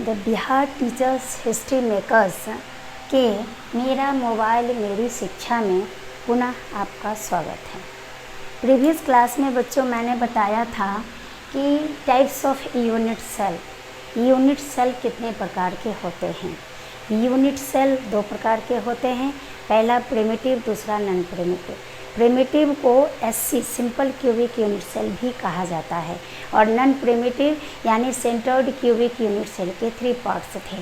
The Bihar teachers history makers के मेरा mobile मेरी शिक्षा में पुनः आपका स्वागत है। प्रीवियस क्लास में बच्चों मैंने बताया था कि types of unit cell, unit cell कितने प्रकार के होते हैं। यूनिट सेल दो प्रकार के होते हैं, पहला प्रिमिटिव, दूसरा नॉन प्रिमिटिव। प्रिमिटिव को SC simple cubic unit cell भी कहा जाता है और नॉन प्रिमिटिव यानी सेंटर्ड क्यूबिक यूनिट सेल के 3 पार्ट्स थे।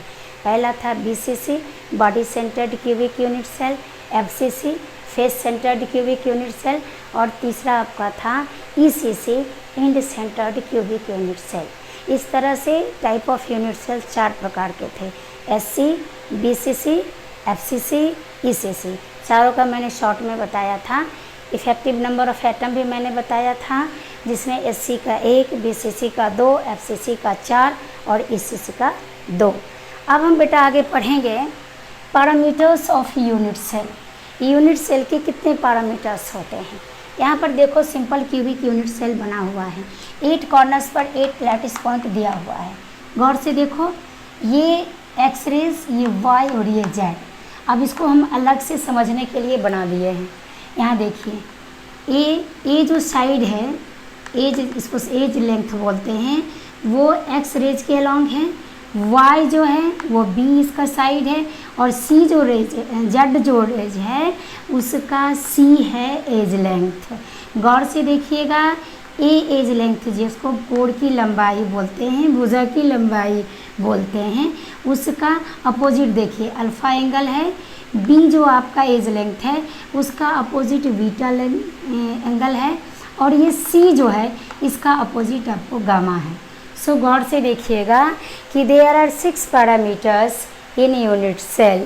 पहला था BCC body centred cubic unit cell, FCC face centred cubic unit cell और तीसरा आपका था ECC end centred cubic unit cell. इस तरह से टाइप ऑफ यूनिट सेल 4 प्रकार के थे, एससी, बीसीसी, एफसीसी, ईसीसी। चारों का मैंने शॉर्ट में बताया था। इफेक्टिव नंबर ऑफ एटम भी मैंने बताया था, जिसमें एससी का 1, बीसीसी का 2, एफसीसी का 4 और ईसीसी का 2। अब हम बेटा आगे पढ़ेंगे parameters of unit cell. Unit cell के कितने पैरामीटर्स होते हैं। यहाँ पर देखो सिंपल क्यूबिक यूनिट सेल बना हुआ है, 8 कॉर्नर्स पर 8 लैटिस पॉइंट दिया हुआ है। गौर से देखो, ये एक्स रेज, ये वाई और ये जेड। अब इसको हम अलग से समझने के लिए बना दिए हैं। यहाँ देखिए, ए जो साइड है, एज, इसको एज लेंथ बोलते हैं, वो एक्स रेज के अलॉन्ग है। वाई जो है वो बी इसका साइड है और सी जो रेज, जेड जो रेज है उसका सी है एज लेंथ। गौर से देखिएगा, ए एज लेंथ जिसको कोण की लंबाई बोलते हैं, भुजा की लंबाई बोलते हैं, उसका अपोजिट देखिए अल्फ़ा एंगल है। बी जो आपका एज लेंथ है उसका अपोजिट बीटा एंगल है और ये सी जो है इसका अपोजिट आपको गामा है। सो गौर से देखिएगा कि there are 6 parameters in unit cell.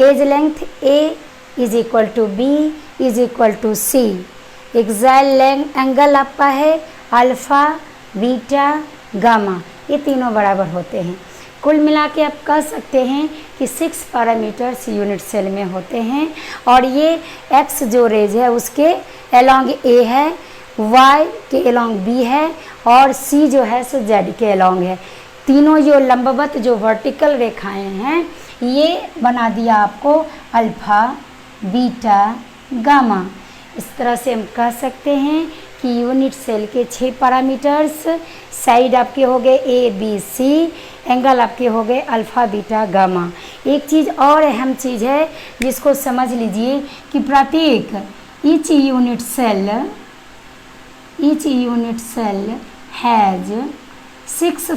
Edge length a is equal to b is equal to c. Axial angle आपका है अल्फ़ा, बीटा, गामा, ये तीनों बराबर होते हैं। कुल मिला के आप कह सकते हैं कि 6 पैरामीटर्स यूनिट सेल में होते हैं और ये एक्स जो रेज है उसके अलॉन्ग ए है, वाई के अलॉन्ग बी है और सी जो है सो जेड के अलॉन्ग है। तीनों जो लंबवत जो वर्टिकल रेखाएं हैं ये बना दिया आपको अल्फ़ा, बीटा, गामा। इस तरह से हम कह सकते हैं कि यूनिट सेल के 6 पैरामीटर्स, साइड आपके हो गए ए बी सी, एंगल आपके हो गए अल्फ़ा, बीटा, गामा। एक चीज़ और अहम चीज़ है जिसको समझ लीजिए कि प्रत्येक each unit cell has 6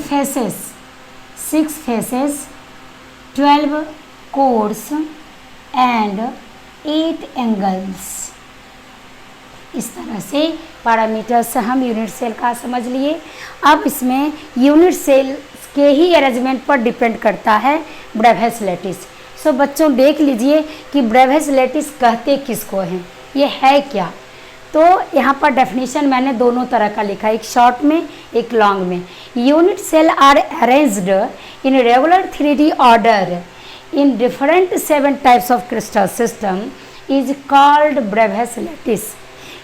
faces, 12 corners and 8 angles. इस तरह से पैरामीटर्स हम यूनिट सेल का समझ लिए। अब इसमें यूनिट सेल के ही अरेंजमेंट पर डिपेंड करता है ब्रेवियस लैटिस। सो बच्चों देख लीजिए कि ब्रेवियस लैटिस कहते किसको हैं, ये है क्या। तो यहाँ पर डेफिनेशन मैंने दोनों तरह का लिखा है, एक शॉर्ट में एक लॉन्ग में। Unit cell are arranged in regular 3D order in different 7 types of crystal system is called Bravais lattice.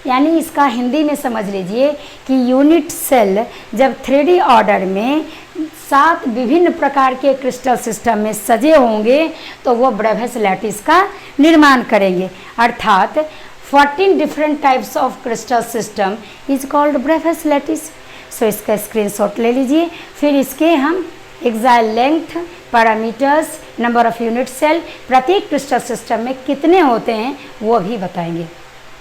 यानी इसका हिंदी में समझ लीजिए कि यूनिट सेल जब 3D ऑर्डर में 7 विभिन्न प्रकार के क्रिस्टल सिस्टम में सजे होंगे तो वो ब्रेवियस लैटिस का निर्माण करेंगे। अर्थात 14 different types of crystal system is called Bravais lattice. So इसका स्क्रीनशॉट ले लीजिए, फिर इसके हम axial length, parameters, number of unit cell, प्रत्येक क्रिस्टल सिस्टम में कितने होते हैं वो भी बताएंगे।